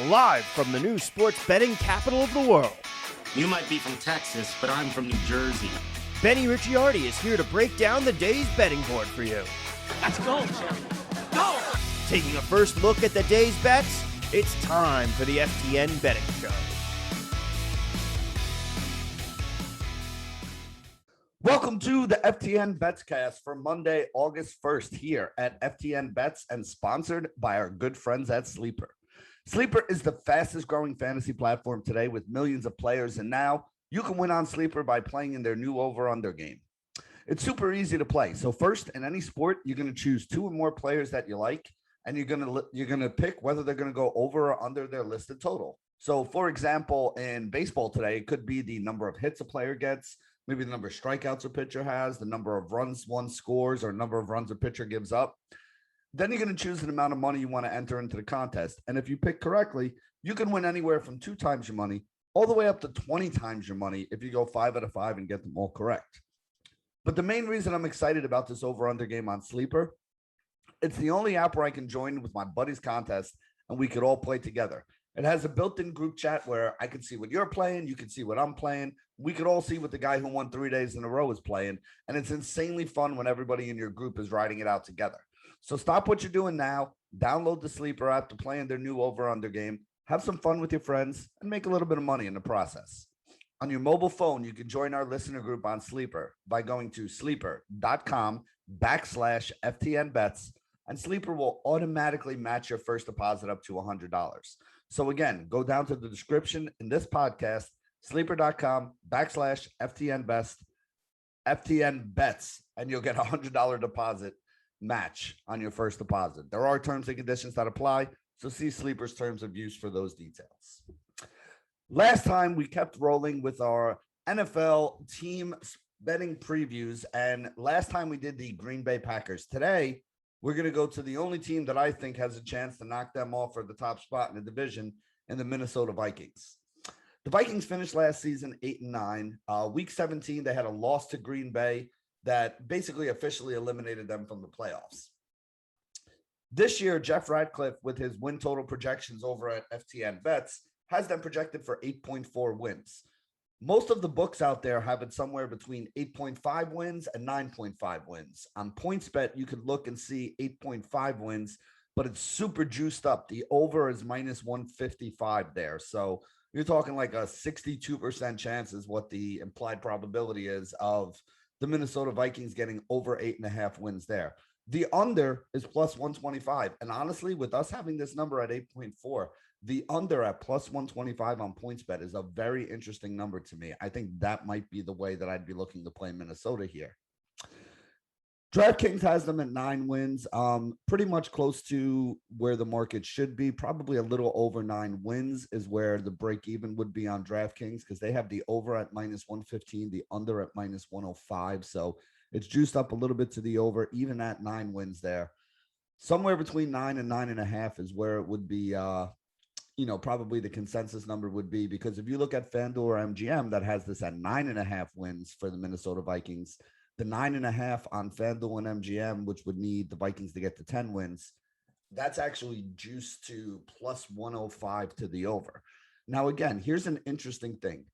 live from the new sports betting capital of the world. You might be from Texas, but I'm from New Jersey. Benny Ricciardi is here to break down the day's betting board for you. Let's go, Jerry. Go! Taking a first look at the day's bets, it's time for the FTN Betting Show. Welcome to the FTN Bets Cast for Monday, August 1st here at FTN Bets and sponsored by our good friends at Sleeper. Sleeper is the fastest growing fantasy platform today with millions of players, and now you can win on Sleeper by playing in their new over-under game. It's super easy to play. So first, in any sport, you're going to choose two or more players that you like, and you're going to pick whether they're going to go over or under their listed total. So for example, in baseball today, it could be the number of hits a player gets, maybe the number of strikeouts a pitcher has, the number of runs one scores, or number of runs a pitcher gives up. Then you're going to choose an amount of money you want to enter into the contest. And if you pick correctly, you can win anywhere from 2 times your money all the way up to 20 times your money if you go 5 out of 5 and get them all correct. But the main reason I'm excited about this over-under game on Sleeper, it's the only app where I can join with my buddies' contest and we could all play together. It has a built-in group chat where I can see what you're playing, you can see what I'm playing. We could all see what the guy who won 3 days in a row is playing. And it's insanely fun when everybody in your group is riding it out together. So stop what you're doing now, download the Sleeper app to play in their new over-under game, have some fun with your friends, and make a little bit of money in the process. On your mobile phone, you can join our listener group on Sleeper by going to sleeper.com/FTNBets, and Sleeper will automatically match your first deposit up to $100. So again, go down to the description in this podcast, sleeper.com/FTNBets, and you'll get a $100 deposit match on your first deposit. There are terms and conditions that apply, so see Sleeper's terms of use for those details. Last time we kept rolling with our NFL team betting previews, and last time we did the Green Bay Packers. Today, we're going to go to the only team that I think has a chance to knock them off for the top spot in the division, in the Minnesota Vikings. The Vikings finished last season 8-9. Week 17, they had a loss to Green Bay that basically officially eliminated them from the playoffs. This year, Jeff Ratcliffe, with his win total projections over at FTN Bets, has them projected for 8.4 wins. Most of the books out there have it somewhere between 8.5 wins and 9.5 wins. On PointsBet, you could look and see 8.5 wins, but it's super juiced up. The over is minus 155 there. So you're talking like a 62% chance is what the implied probability is of the Minnesota Vikings getting over 8.5 wins there. The under is plus 125. And honestly, with us having this number at 8.4, the under at plus 125 on PointsBet is a very interesting number to me. I think that might be the way that I'd be looking to play Minnesota here. DraftKings has them at 9 wins, pretty much close to where the market should be. Probably a little over 9 wins is where the break even would be on DraftKings, because they have the over at minus 115, the under at minus 105. So it's juiced up a little bit to the over, even at 9 wins there. Somewhere between 9 and 9.5 is where it would be, probably the consensus number would be, because if you look at FanDuel or MGM that has this at 9.5 wins for the Minnesota Vikings, the 9.5 on FanDuel and MGM, which would need the Vikings to get to 10 wins, that's actually juiced to plus 105 to the over. Now, again, here's an interesting thing.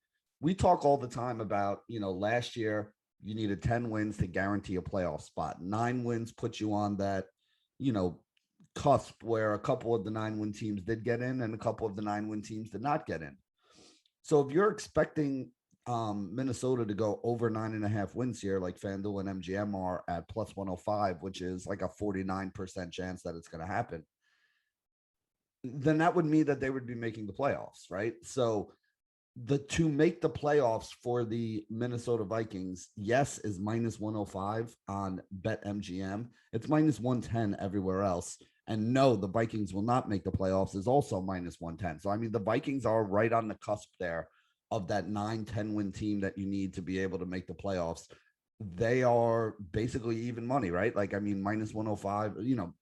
We talk all the time about, last year you needed 10 wins to guarantee a playoff spot. 9 wins puts you on that, cusp where a couple of the 9-win teams did get in and a couple of the 9-win teams did not get in. So if you're expecting Minnesota to go over 9.5 wins here, like FanDuel and MGM are at plus 105, which is like a 49% chance that it's going to happen, then that would mean that they would be making the playoffs, right? So to make the playoffs for the Minnesota Vikings, yes, is minus 105 on BetMGM. It's minus 110 everywhere else. And no, the Vikings will not make the playoffs is also minus 110. So, I mean, the Vikings are right on the cusp there of that 9-10 win team that you need to be able to make the playoffs. They are basically even money, right? Like, I mean, minus 105,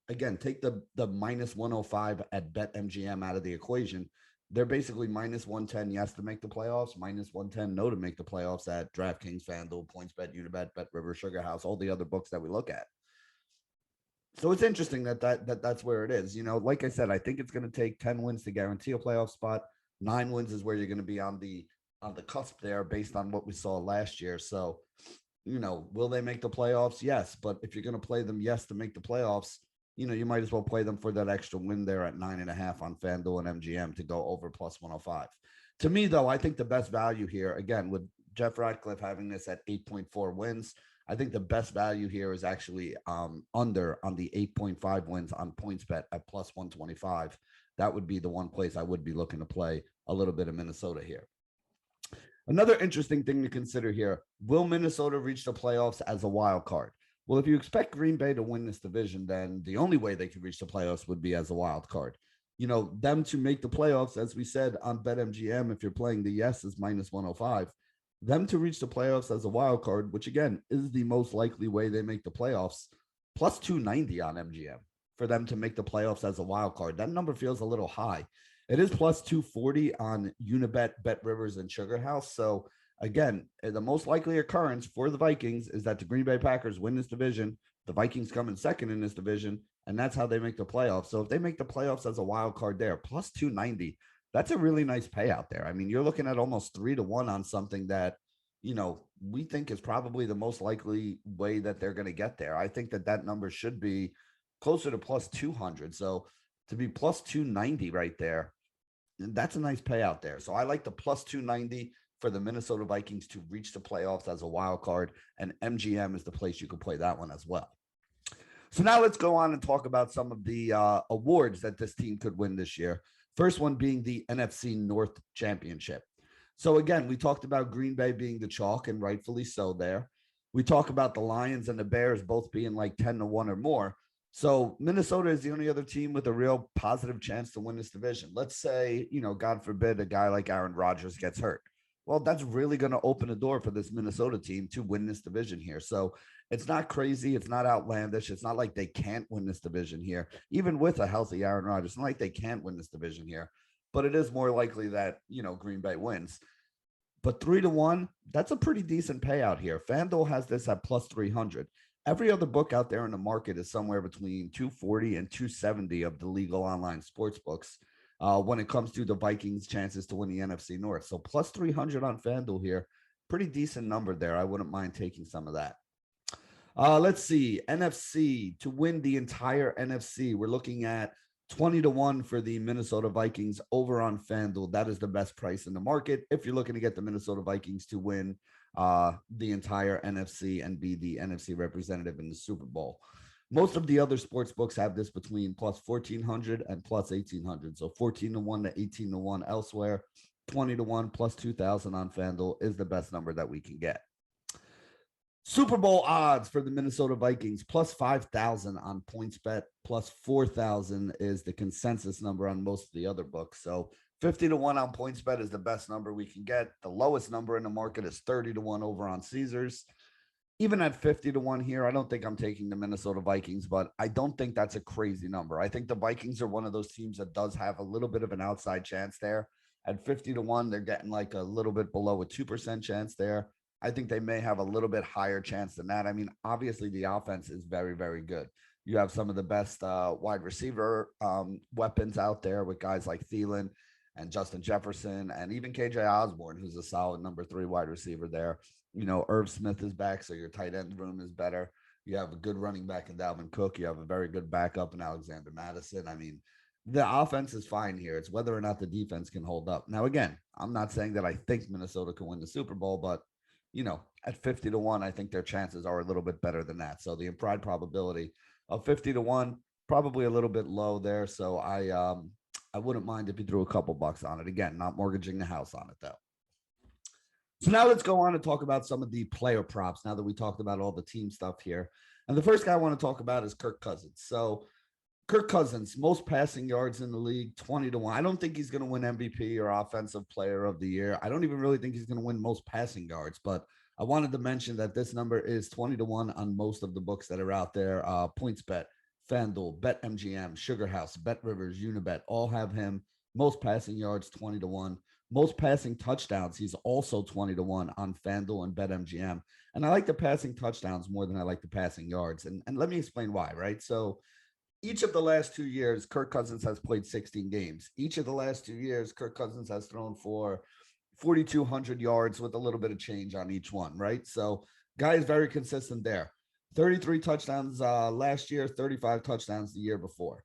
again, take the minus 105 at BetMGM out of the equation. They're basically minus 110, yes, to make the playoffs, minus 110, no, to make the playoffs at DraftKings, FanDuel, PointsBet, Unibet, BetRivers, Sugar House, all the other books that we look at. So it's interesting that's where it is. Like I said, I think it's going to take 10 wins to guarantee a playoff spot. 9 wins is where you're going to be on the cusp there based on what we saw last year. So, will they make the playoffs? Yes. But if you're going to play them, yes, to make the playoffs, you might as well play them for that extra win there at 9.5 on FanDuel and MGM to go over plus 105. To me, though, I think the best value here, again, with Jeff Ratcliffe having this at 8.4 wins, I think the best value here is actually under on the 8.5 wins on PointsBet at plus 125. That would be the one place I would be looking to play a little bit of Minnesota here. Another interesting thing to consider here, will Minnesota reach the playoffs as a wild card? Well, if you expect Green Bay to win this division, then the only way they could reach the playoffs would be as a wild card. Them to make the playoffs, as we said on BetMGM, if you're playing the yes is minus 105, them to reach the playoffs as a wild card, which again is the most likely way they make the playoffs, plus 290 on MGM for them to make the playoffs as a wild card. That number feels a little high. It is plus 240 on Unibet, Bet Rivers, and Sugar House. So again, the most likely occurrence for the Vikings is that the Green Bay Packers win this division. The Vikings come in second in this division, and that's how they make the playoffs. So if they make the playoffs as a wild card there, plus 290, that's a really nice payout there. I mean, you're looking at almost 3-1 on something that, we think is probably the most likely way that they're going to get there. I think that number should be closer to plus 200. So to be plus 290 right there, that's a nice payout there. So I like the plus 290 for the Minnesota Vikings to reach the playoffs as a wild card, and MGM is the place you could play that one as well. So now let's go on and talk about some of the awards that this team could win this year. First one being the NFC North Championship. So again, we talked about Green Bay being the chalk, and rightfully so there. We talk about the Lions and the Bears both being like 10-1 or more. So Minnesota is the only other team with a real positive chance to win this division. Let's say, God forbid, a guy like Aaron Rodgers gets hurt. Well, that's really going to open the door for this Minnesota team to win this division here. So it's not crazy. It's not outlandish. It's not like they can't win this division here. Even with a healthy Aaron Rodgers, it's not like they can't win this division here. But it is more likely that, Green Bay wins. But 3-1, that's a pretty decent payout here. FanDuel has this at plus 300. Every other book out there in the market is somewhere between 240 and 270 of the legal online sports books when it comes to the Vikings' chances to win the NFC North. So plus 300 on FanDuel here. Pretty decent number there. I wouldn't mind taking some of that. Let's see. NFC to win the entire NFC. We're looking at 20-1 for the Minnesota Vikings over on FanDuel. That is the best price in the market if you're looking to get the Minnesota Vikings to win the entire NFC and be the NFC representative in the Super Bowl. Most of the other sports books have this between plus 1,400 and plus 1,800. So 14-1 to 18-1 elsewhere. 20-1 plus 2,000 on FanDuel is the best number that we can get. Super Bowl odds for the Minnesota Vikings, plus 5,000 on PointsBet, plus 4,000 is the consensus number on most of the other books. So 50-1 on PointsBet is the best number we can get. The lowest number in the market is 30-1 over on Caesars. Even at 50-1 here, I don't think I'm taking the Minnesota Vikings, but I don't think that's a crazy number. I think the Vikings are one of those teams that does have a little bit of an outside chance there. At 50-1, they're getting like a little bit below a 2% chance there. I think they may have a little bit higher chance than that. I mean, obviously the offense is very, very good. You have some of the best wide receiver weapons out there with guys like Thielen and Justin Jefferson and even KJ Osborne, who's a solid number 3 wide receiver there. Irv Smith is back, so your tight end room is better. You have a good running back in Dalvin Cook. You have a very good backup in Alexander Madison. I mean, the offense is fine here. It's whether or not the defense can hold up. Now, again, I'm not saying that I think Minnesota can win the Super Bowl, but at 50-1, I think their chances are a little bit better than that. So the implied probability of 50-1, probably a little bit low there. So I wouldn't mind if you threw a couple bucks on it. Again, not mortgaging the house on it, though. So now let's go on and talk about some of the player props now that we talked about all the team stuff here. And the first guy I want to talk about is Kirk Cousins. So Kirk Cousins, most passing yards in the league, 20-1. I don't think he's going to win MVP or Offensive Player of the Year. I don't even really think he's going to win most passing yards, but I wanted to mention that this number is 20-1 on most of the books that are out there. PointsBet, FanDuel, BetMGM, Sugar House, Bet Rivers, Unibet, all have him. Most passing yards, 20-1. Most passing touchdowns, he's also 20-1 on FanDuel and BetMGM. And I like the passing touchdowns more than I like the passing yards. And let me explain why, right? So each of the last 2 years, Kirk Cousins has played 16 games. Each of the last 2 years, Kirk Cousins has thrown for 4,200 yards with a little bit of change on each one, right? So guy is very consistent there. 33 touchdowns last year, 35 touchdowns the year before.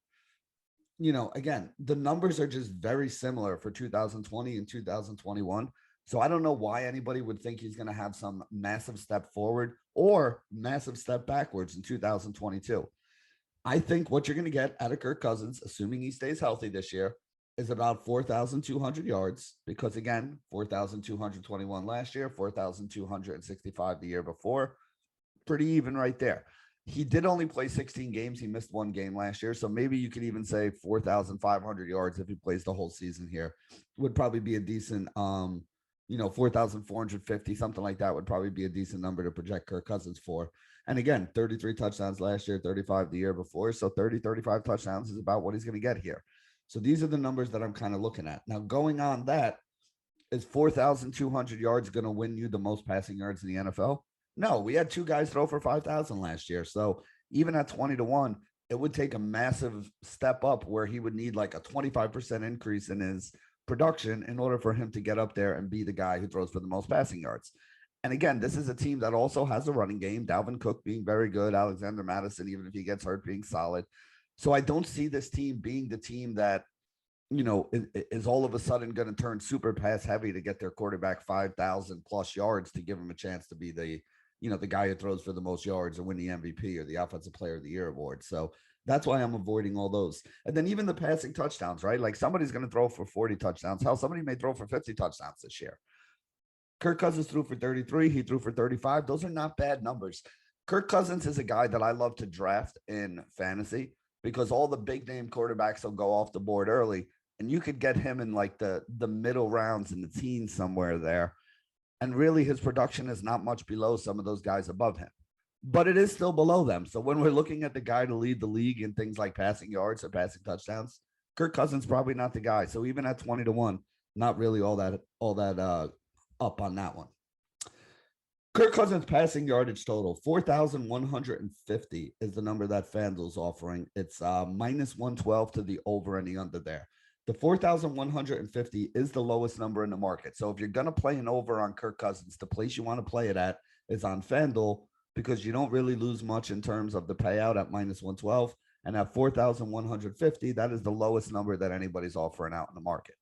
Again, the numbers are just very similar for 2020 and 2021. So I don't know why anybody would think he's going to have some massive step forward or massive step backwards in 2022. I think what you're going to get out of Kirk Cousins, assuming he stays healthy this year, is about 4,200 yards because, again, 4,221 last year, 4,265 the year before. Pretty even right there. He did only play 16 games. He missed one game last year. So maybe you could even say 4,500 yards if he plays the whole season here. Would probably be a decent, 4,450, something like that would probably be a decent number to project Kirk Cousins for. And again, 33 touchdowns last year, 35 the year before. So 35 touchdowns is about what he's going to get here. So these are the numbers that I'm kind of looking at. Now, going on that, is 4,200 yards going to win you the most passing yards in the NFL? No, we had two guys throw for 5,000 last year. So even at 20-1, it would take a massive step up where he would need like a 25% increase in his production in order for him to get up there and be the guy who throws for the most passing yards. And again, this is a team that also has a running game. Dalvin Cook being very good, Alexander Madison, even if he gets hurt, being solid. So I don't see this team being the team that, is all of a sudden going to turn super pass heavy to get their quarterback 5,000 plus yards to give him a chance to be the guy who throws for the most yards or win the MVP or the Offensive Player of the Year award. So that's why I'm avoiding all those. And then even the passing touchdowns, right? Like somebody's going to throw for 40 touchdowns. Hell, somebody may throw for 50 touchdowns this year. Kirk Cousins threw for 33. He threw for 35. Those are not bad numbers. Kirk Cousins is a guy that I love to draft in fantasy because all the big name quarterbacks will go off the board early. And you could get him in like the middle rounds in the teens somewhere there. And really his production is not much below some of those guys above him. But it is still below them. So when we're looking at the guy to lead the league in things like passing yards or passing touchdowns, Kirk Cousins probably not the guy. So even at 20-1, not really all that up on that one. Kirk Cousins passing yardage total, 4,150 is the number that FanDuel's offering. It's minus 112 to the over and the under there. The 4,150 is the lowest number in the market. So if you're going to play an over on Kirk Cousins, the place you want to play it at is on FanDuel because you don't really lose much in terms of the payout at minus 112. And at 4,150, that is the lowest number that anybody's offering out in the market.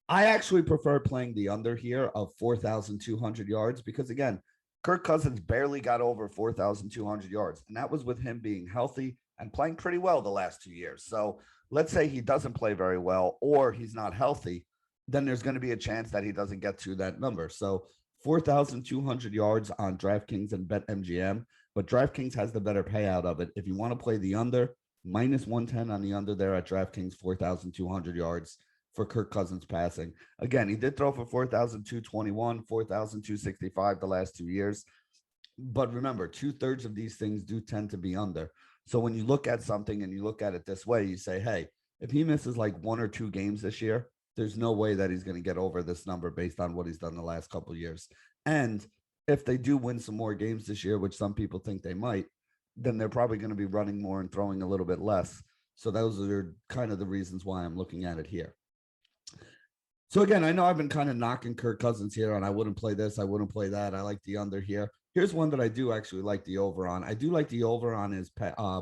I actually prefer playing the under here of 4,200 yards because, again, Kirk Cousins barely got over 4,200 yards. And that was with him being healthy and playing pretty well the last 2 years. So let's say he doesn't play very well or he's not healthy, then there's going to be a chance that he doesn't get to that number. So 4,200 yards on DraftKings and BetMGM, but DraftKings has the better payout of it. If you want to play the under, minus 110 on the under there at DraftKings, 4,200 yards for Kirk Cousins passing. Again, he did throw for 4,221, 4,265 the last 2 years. But remember, 2/3 of these things do tend to be under. So when you look at something and you look at it this way, you say, hey, if he misses like 1 or 2 games this year, there's no way that he's going to get over this number based on what he's done the last couple of years. And if they do win some more games this year, which some people think they might, then they're probably going to be running more and throwing a little bit less. So those are kind of the reasons why I'm looking at it here. So again, I know I've been kind of knocking Kirk Cousins here and I wouldn't play this, I wouldn't play that. I like the under here. Here's one that I do actually like the over on. I do like the over on his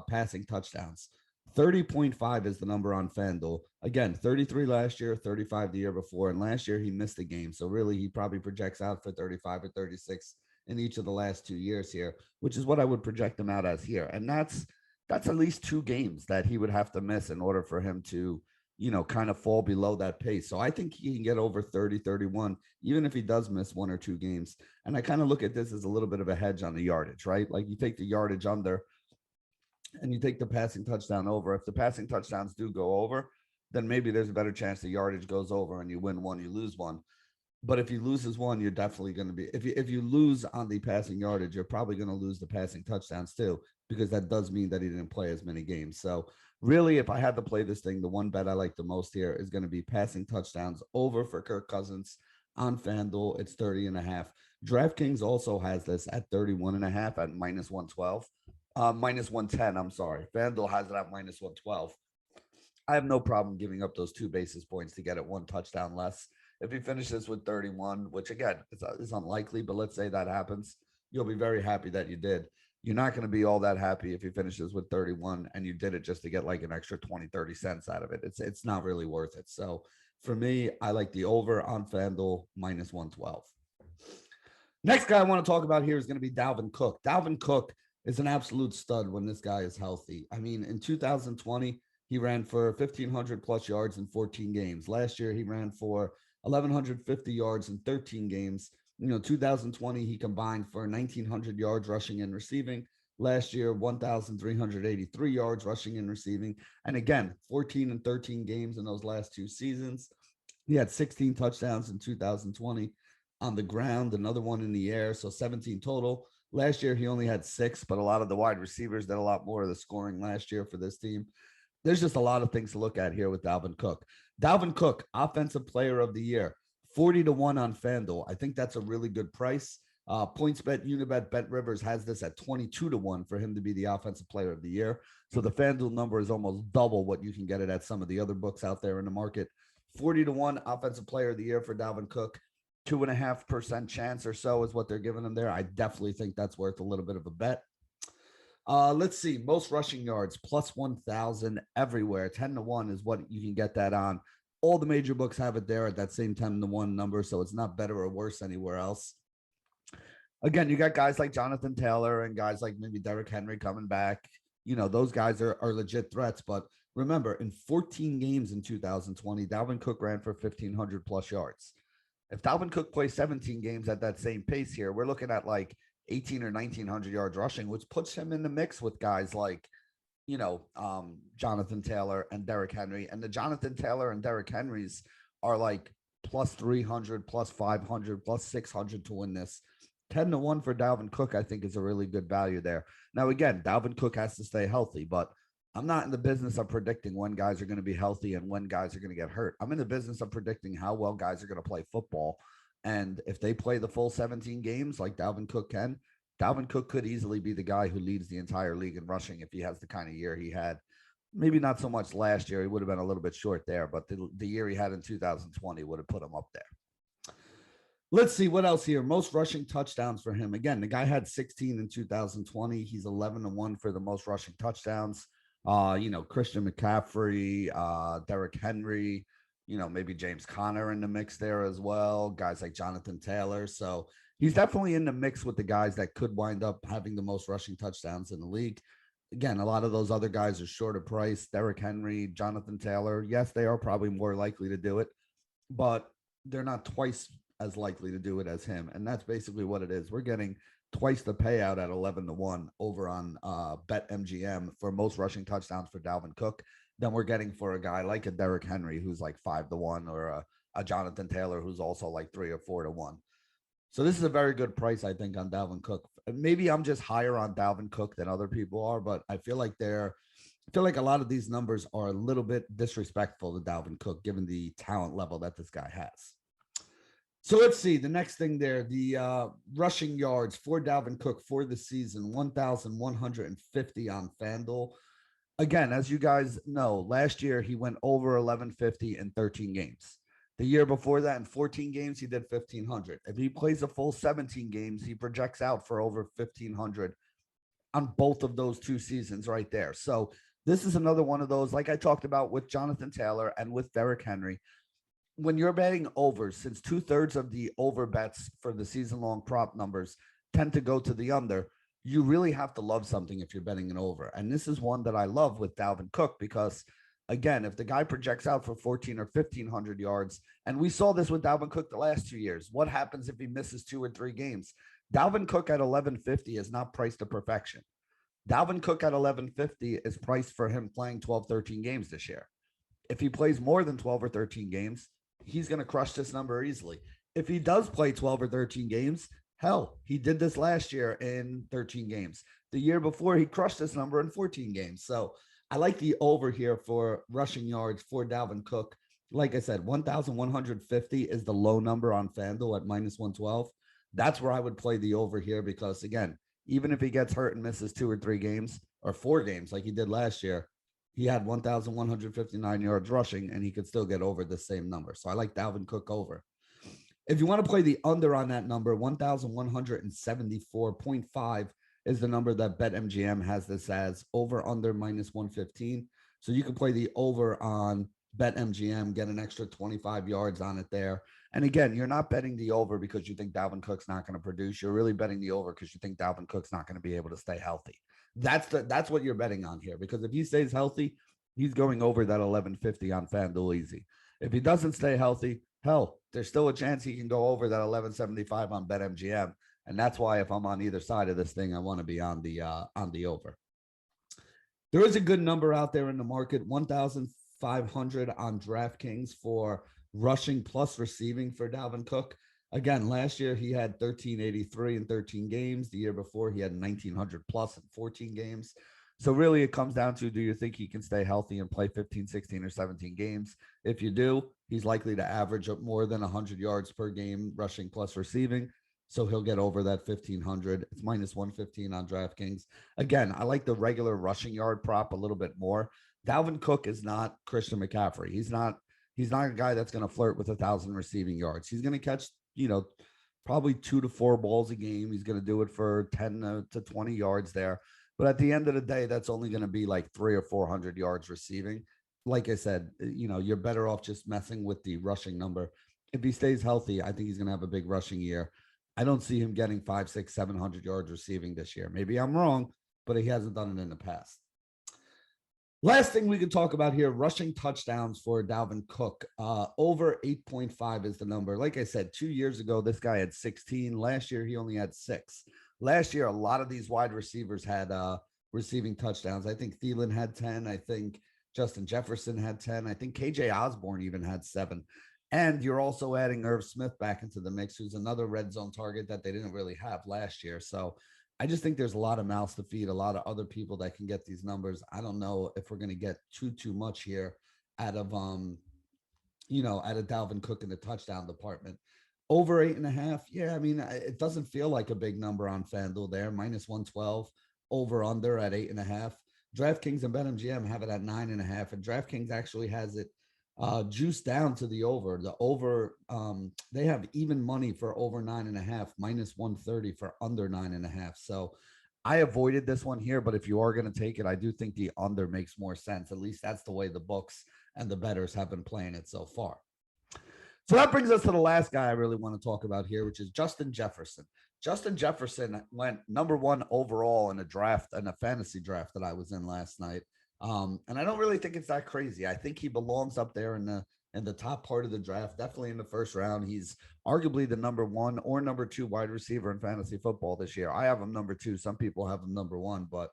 passing touchdowns. 30.5 is the number on FanDuel. Again, 33 last year, 35 the year before, and last year he missed a game. So really he probably projects out for 35 or 36 in each of the last 2 years here, which is what I would project him out as here. And that's at least 2 games that he would have to miss in order for him to, kind of fall below that pace. So I think he can get over 30, 31, even if he does miss 1 or 2 games. And I kind of look at this as a little bit of a hedge on the yardage, right? Like you take the yardage under and you take the passing touchdown over. If the passing touchdowns do go over, then maybe there's a better chance the yardage goes over and you win 1, you lose 1. But if he loses 1, you're definitely going to be, if you lose on the passing yardage, you're probably going to lose the passing touchdowns too, because that does mean that he didn't play as many games. So Really, if I had to play this thing, the one bet I like the most here is going to be passing touchdowns over for Kirk Cousins on FanDuel. It's 30.5. DraftKings also has this at 31.5 at minus 112. Minus 110, I'm sorry. FanDuel has it at minus 112. I have no problem giving up those 2 basis points to get it 1 touchdown less. If he finishes with 31, which again is unlikely, but let's say that happens, you'll be very happy that you did. You're not going to be all that happy if he finishes with 31 and you did it just to get like an extra 20, 30 cents out of it. It's not really worth it. So for me, I like the over on FanDuel minus 112. Next guy I want to talk about here is going to be Dalvin Cook. Dalvin Cook is an absolute stud when this guy is healthy. I mean, in 2020, he ran for 1,500 plus yards in 14 games. Last year, he ran for 1,150 yards in 13 games. 2020, he combined for 1,900 yards rushing and receiving. Last year, 1,383 yards rushing and receiving. And again, 14 and 13 games in those last 2 seasons. He had 16 touchdowns in 2020 on the ground, another one in the air, so 17 total. Last year, he only had 6, but a lot of the wide receivers did a lot more of the scoring last year for this team. There's just a lot of things to look at here with Dalvin Cook. Dalvin Cook, Offensive Player of the Year, 40-1 on FanDuel. I think that's a really good price. PointsBet, Unibet, Bet Rivers has this at 22-1 for him to be the Offensive Player of the Year. So the FanDuel number is almost double what you can get it at some of the other books out there in the market. 40-1 Offensive Player of the Year for Dalvin Cook. 2.5% chance or so is what they're giving him there. I definitely think that's worth a little bit of a bet. Let's see. Most rushing yards, plus 1,000 everywhere. 10-1 is what you can get that on. All the major books have it there at that same 10-1 number, so it's not better or worse anywhere else. Again, you got guys like Jonathan Taylor and guys like maybe Derrick Henry coming back. Those guys are legit threats. But remember, in 14 games in 2020, Dalvin Cook ran for 1,500 plus yards. If Dalvin Cook plays 17 games at that same pace here, we're looking at like 18 or 1,900 yards rushing, which puts him in the mix with guys like, Jonathan Taylor and Derrick Henry. And the Jonathan Taylor and Derrick Henrys are like plus 300, plus 500, plus 600 to win this. 10-1 for Dalvin Cook, I think, is a really good value there. Now, again, Dalvin Cook has to stay healthy, but I'm not in the business of predicting when guys are going to be healthy and when guys are going to get hurt. I'm in the business of predicting how well guys are going to play football. And if they play the full 17 games like Dalvin Cook can, Dalvin Cook could easily be the guy who leads the entire league in rushing if he has the kind of year he had. Maybe not so much last year. He would have been a little bit short there, but the year he had in 2020 would have put him up there. Let's see what else here. Most rushing touchdowns for him. Again, the guy had 16 in 2020. He's 11-1 for the most rushing touchdowns. Christian McCaffrey, Derrick Henry, maybe James Conner in the mix there as well. Guys like Jonathan Taylor. So he's definitely in the mix with the guys that could wind up having the most rushing touchdowns in the league. Again, a lot of those other guys are shorter price. Derrick Henry, Jonathan Taylor. Yes, they are probably more likely to do it, but they're not twice as likely to do it as him. And that's basically what it is. We're getting twice the payout at 11-1 over on BetMGM for most rushing touchdowns for Dalvin Cook than we're getting for a guy like a Derrick Henry who's like 5-1 or a Jonathan Taylor who's also like 3 or 4-1. So this is a very good price, I think, on Dalvin Cook. Maybe I'm just higher on Dalvin Cook than other people are, but I feel like a lot of these numbers are a little bit disrespectful to Dalvin Cook given the talent level that this guy has. So let's see the next thing there, the rushing yards for Dalvin Cook for the season, 1,150 on FanDuel. Again, as you guys know, last year he went over 1,150 in 13 games. The year before that, in 14 games, he did 1,500. If he plays a full 17 games, he projects out for over 1,500 on both of those 2 seasons right there. So this is another one of those, like I talked about with Jonathan Taylor and with Derrick Henry. When you're betting overs, since 2/3 of the over bets for the season-long prop numbers tend to go to the under, you really have to love something if you're betting an over. And this is one that I love with Dalvin Cook because, again, if the guy projects out for 1,400 or 1,500 yards, and we saw this with Dalvin Cook the last 2 years, what happens if he misses 2 or 3 games? Dalvin Cook at 1,150 is not priced to perfection. Dalvin Cook at 1,150 is priced for him playing 12, 13 games this year. If he plays more than 12 or 13 games, he's going to crush this number easily. If he does play 12 or 13 games, hell, he did this last year in 13 games. The year before, he crushed this number in 14 games. So I like the over here for rushing yards for Dalvin Cook. Like I said, 1,150 is the low number on FanDuel at minus 112. That's where I would play the over here because, again, even if he gets hurt and misses 2 or 3 games or 4 games like he did last year, he had 1,159 yards rushing and he could still get over the same number. So I like Dalvin Cook over. If you want to play the under on that number, 1,174.5 is the number that BetMGM has this as, over under minus 115. So you can play the over on BetMGM, get an extra 25 yards on it there. And again, you're not betting the over because you think Dalvin Cook's not going to produce. You're really betting the over because you think Dalvin Cook's not going to be able to stay healthy. That's what you're betting on here, because if he stays healthy, he's going over that 1150 on FanDuel easy. If he doesn't stay healthy, hell, there's still a chance he can go over that 1175 on BetMGM. And that's why if I'm on either side of this thing, I want to be on the over. There is a good number out there in the market, 1,500 on DraftKings for rushing plus receiving for Dalvin Cook. Again, last year he had 1,383 in 13 games. The year before he had 1,900 plus in 14 games. So really it comes down to, do you think he can stay healthy and play 15, 16, or 17 games? If you do, he's likely to average up more than 100 yards per game rushing plus receiving. So he'll get over that 1,500. It's minus 115 on DraftKings. Again, I like the regular rushing yard prop a little bit more. Dalvin Cook is not Christian McCaffrey. He's not a guy that's going to flirt with 1,000 receiving yards. He's going to catch, probably 2 to 4 balls a game. He's going to do it for 10 to 20 yards there. But at the end of the day, that's only going to be like 300 or 400 yards receiving. Like I said, you're better off just messing with the rushing number. If he stays healthy, I think he's going to have a big rushing year. I don't see him getting 500, 600, 700 yards receiving this year. Maybe I'm wrong, but he hasn't done it in the past. Last thing we can talk about here, rushing touchdowns for Dalvin Cook. Over 8.5 is the number. Like I said, 2 years ago, this guy had 16. Last year, he only had 6. Last year, a lot of these wide receivers had receiving touchdowns. I think Thielen had 10. I think Justin Jefferson had 10. I think KJ Osborne even had 7. And you're also adding Irv Smith back into the mix, who's another red zone target that they didn't really have last year. So I just think there's a lot of mouths to feed, a lot of other people that can get these numbers. I don't know if we're going to get too much here out of Dalvin Cook in the touchdown department. Over 8.5. Yeah, I mean, it doesn't feel like a big number on FanDuel there. Minus 112, over under at 8.5. DraftKings and BetMGM have it at 9.5, and DraftKings actually has it juiced down to the over. The over, they have even money for over 9.5, minus 130 for under 9.5. So I avoided this one here, but if you are going to take it, I do think the under makes more sense. At least that's the way the books and the bettors have been playing it so far. So that brings us to the last guy I really want to talk about here, which is Justin Jefferson. Justin Jefferson went number 1 overall in a fantasy draft that I was in last night. And I don't really think it's that crazy. I think he belongs up there in the top part of the draft, definitely in the first round. He's arguably the number 1 or number 2 wide receiver in fantasy football this year. I have him number 2. Some people have him number 1, but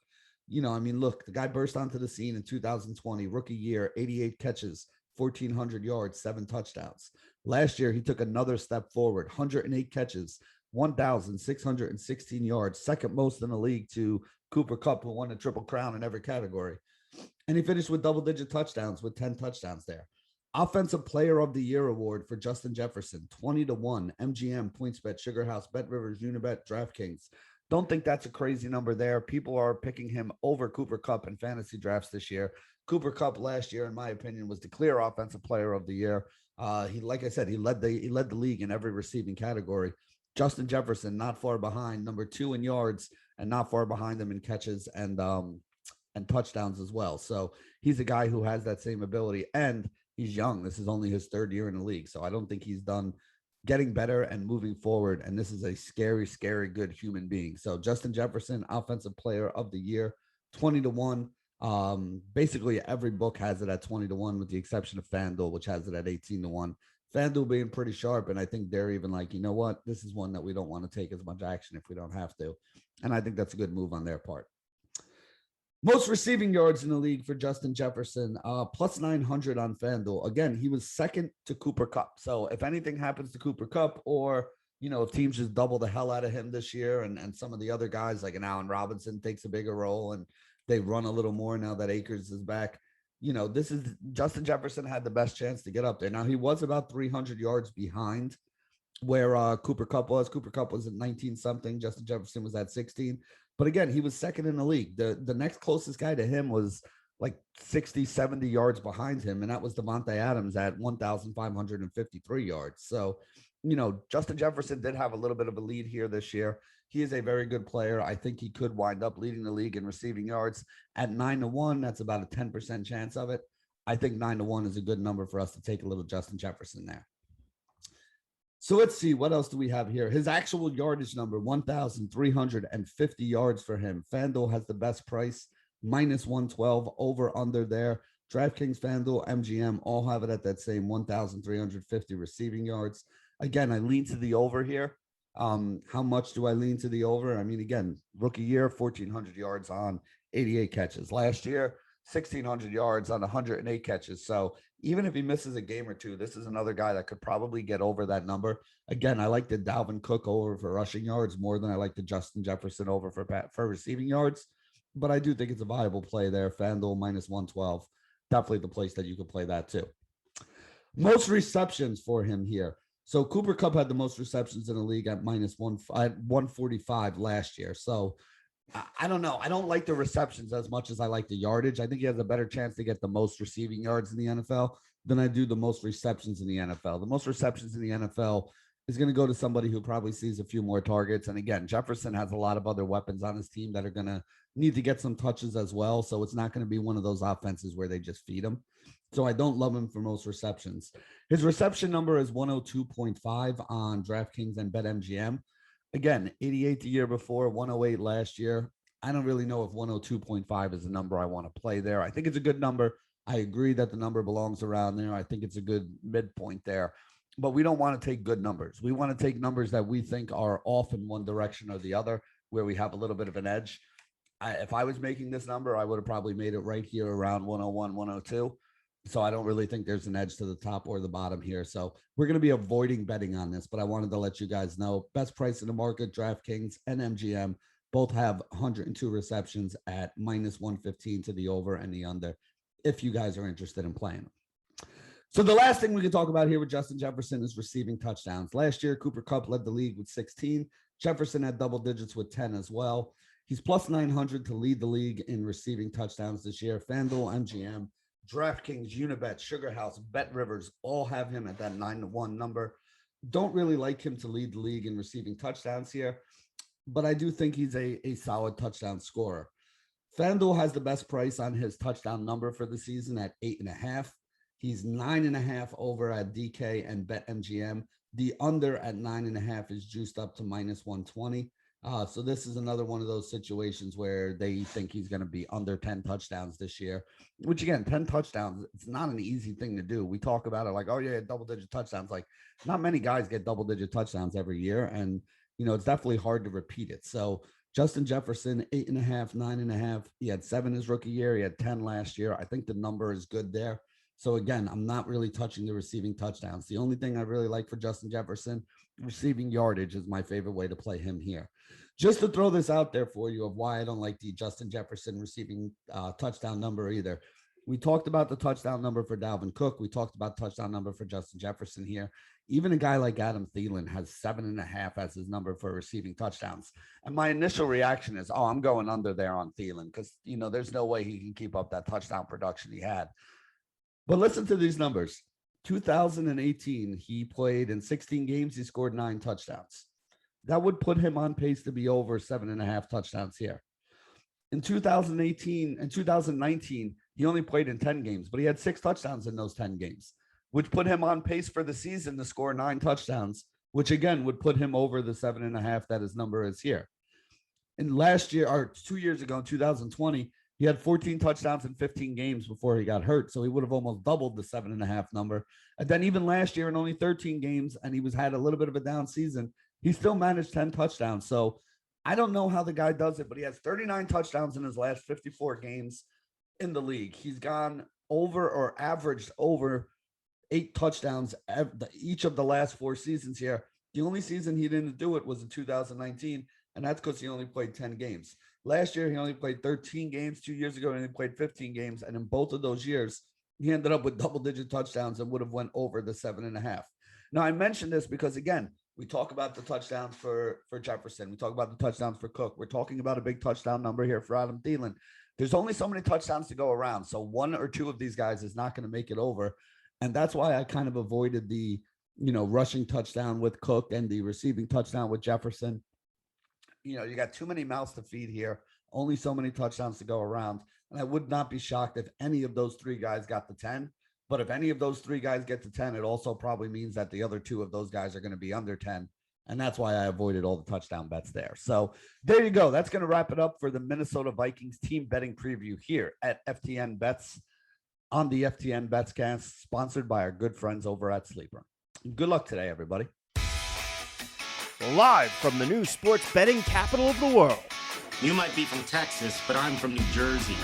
look, the guy burst onto the scene in 2020, rookie year, 88 catches, 1,400 yards, 7 touchdowns. Last year, he took another step forward, 108 catches, 1,616 yards, second most in the league to Cooper Kupp, who won a Triple Crown in every category. And he finished with double-digit touchdowns, with 10 touchdowns there. Offensive Player of the Year award for Justin Jefferson, 20-1, MGM, PointsBet, Sugar House, BetRivers, Unibet, DraftKings. Don't think that's a crazy number there. People are picking him over Cooper Kupp in fantasy drafts this year. Cooper Kupp last year, in my opinion, was the clear Offensive Player of the Year. Like I said, he led the league in every receiving category. Justin Jefferson, not far behind, number 2 in yards, and not far behind him in catches and touchdowns as well. So he's a guy who has that same ability, and he's young. This is only his 3rd year in the league. So I don't think he's done getting better and moving forward. And this is a scary, scary good human being. So Justin Jefferson, Offensive Player of the Year, 20-1. Basically every book has it at 20-1 with the exception of FanDuel, which has it at 18-1. FanDuel being pretty sharp, and I think they're even like, you know what, this is one that we don't want to take as much action if we don't have to. And I think that's a good move on their part. Most receiving yards in the league for Justin Jefferson, plus 900 on FanDuel. Again, he was second to Cooper Kupp. So if anything happens to Cooper Kupp, or, if teams just double the hell out of him this year, and some of the other guys like an Allen Robinson takes a bigger role, and They run a little more now that Akers is back. This is Justin Jefferson had the best chance to get up there. Now, he was about 300 yards behind where Cooper Kupp was. Cooper Kupp was at 19 something. Justin Jefferson was at 16. But again, he was second in the league. The next closest guy to him was like 60, 70 yards behind him. And that was Devontae Adams at 1,553 yards. So, Justin Jefferson did have a little bit of a lead here this year. He is a very good player. I think he could wind up leading the league in receiving yards at 9-1. That's about a 10% chance of it. I think 9-1 is a good number for us to take a little Justin Jefferson there. So let's see, what else do we have here? His actual yardage number, 1,350 yards for him. FanDuel has the best price, -112, over under there. DraftKings, FanDuel, MGM all have it at that same 1,350 receiving yards. Again, I lean to the over here. How much do I lean to the over? I mean, again, rookie year, 1,400 yards on 88 catches. Last year, 1,600 yards on 108 catches. So even if he misses a game or two, this is another guy that could probably get over that number. Again, I like the Dalvin Cook over for rushing yards more than I like the Justin Jefferson over for receiving yards. But I do think it's a viable play there. FanDuel -112. Definitely the place that you could play that too. Most receptions for him here. So Cooper Kupp had the most receptions in the league at -145 last year. So I don't know. I don't like the receptions as much as I like the yardage. I think he has a better chance to get the most receiving yards in the NFL than I do the most receptions in the NFL. The most receptions in the NFL is going to go to somebody who probably sees a few more targets. And again, Jefferson has a lot of other weapons on his team that are going to need to get some touches as well. So it's not going to be one of those offenses where they just feed him. So I don't love him for most receptions. His reception number is 102.5 on DraftKings and BetMGM. Again, 88 the year before, 108 last year. I don't really know if 102.5 is a number I want to play there. I think it's a good number. I agree that the number belongs around there. I think it's a good midpoint there. But we don't want to take good numbers. We want to take numbers that we think are off in one direction or the other, where we have a little bit of an edge. If I was making this number, I would have probably made it right here around 101, 102. So I don't really think there's an edge to the top or the bottom here. So we're going to be avoiding betting on this, but I wanted to let you guys know best price in the market, DraftKings and MGM both have 102 receptions at -115 to the over and the under, if you guys are interested in playing them. So the last thing we can talk about here with Justin Jefferson is receiving touchdowns. Last year, Cooper Kupp led the league with 16. Jefferson had double digits with 10 as well. He's +900 to lead the league in receiving touchdowns this year. FanDuel, MGM, DraftKings, Unibet, Sugar House, Bet Rivers all have him at that 9-1 number. Don't really like him to lead the league in receiving touchdowns here, but I do think he's a solid touchdown scorer. FanDuel has the best price on his touchdown number for the season at 8.5. He's 9.5 over at DK and BetMGM. The under at 9.5 is juiced up to -120. So this is another one of those situations where they think he's going to be under 10 touchdowns this year, which again, 10 touchdowns, it's not an easy thing to do. We talk about it like, oh yeah, double-digit touchdowns. Like not many guys get double-digit touchdowns every year. And, it's definitely hard to repeat it. So Justin Jefferson, 8.5, 9.5. He had 7 his rookie year. He had 10 last year. I think the number is good there. So again, I'm not really touching the receiving touchdowns. The only thing I really like for Justin Jefferson, receiving yardage is my favorite way to play him here. Just to throw this out there for you of why I don't like the Justin Jefferson receiving touchdown number either. We talked about the touchdown number for Dalvin Cook. We talked about touchdown number for Justin Jefferson here. Even a guy like Adam Thielen has 7.5 as his number for receiving touchdowns. And my initial reaction is, I'm going under there on Thielen because, there's no way he can keep up that touchdown production he had. But listen to these numbers. 2018, he played in 16 games. He scored 9 touchdowns. That would put him on pace to be over 7.5 touchdowns here. In 2018 and 2019, he only played in 10 games, but he had 6 touchdowns in those 10 games, which put him on pace for the season to score 9 touchdowns, which again would put him over the 7.5 that his number is here. And last year, or 2 years ago, in 2020, he had 14 touchdowns in 15 games before he got hurt. So he would have almost doubled the 7.5 number. And then even last year in only 13 games, and he had a little bit of a down season, he still managed 10 touchdowns. So I don't know how the guy does it, but he has 39 touchdowns in his last 54 games in the league. He's gone over or averaged over 8 touchdowns each of the last 4 seasons here. The only season he didn't do it was in 2019, and that's because he only played 10 games. Last year, he only played 13 games. 2 years ago, he only played 15 games. And in both of those years, he ended up with double-digit touchdowns and would have went over the 7.5. Now, I mentioned this because, again, we talk about the touchdowns for Jefferson. We talk about the touchdowns for Cook. We're talking about a big touchdown number here for Adam Thielen. There's only so many touchdowns to go around. So one or two of these guys is not going to make it over. And that's why I kind of avoided the, rushing touchdown with Cook and the receiving touchdown with Jefferson. You got too many mouths to feed here. Only so many touchdowns to go around. And I would not be shocked if any of those three guys got to 10. But if any of those three guys get to 10, it also probably means that the other two of those guys are going to be under 10. And that's why I avoided all the touchdown bets there. So there you go. That's going to wrap it up for the Minnesota Vikings team betting preview here at FTN Bets on the FTN Bets cast, sponsored by our good friends over at Sleeper. Good luck today, everybody. Live from the new sports betting capital of the world. You might be from Texas, but I'm from New Jersey.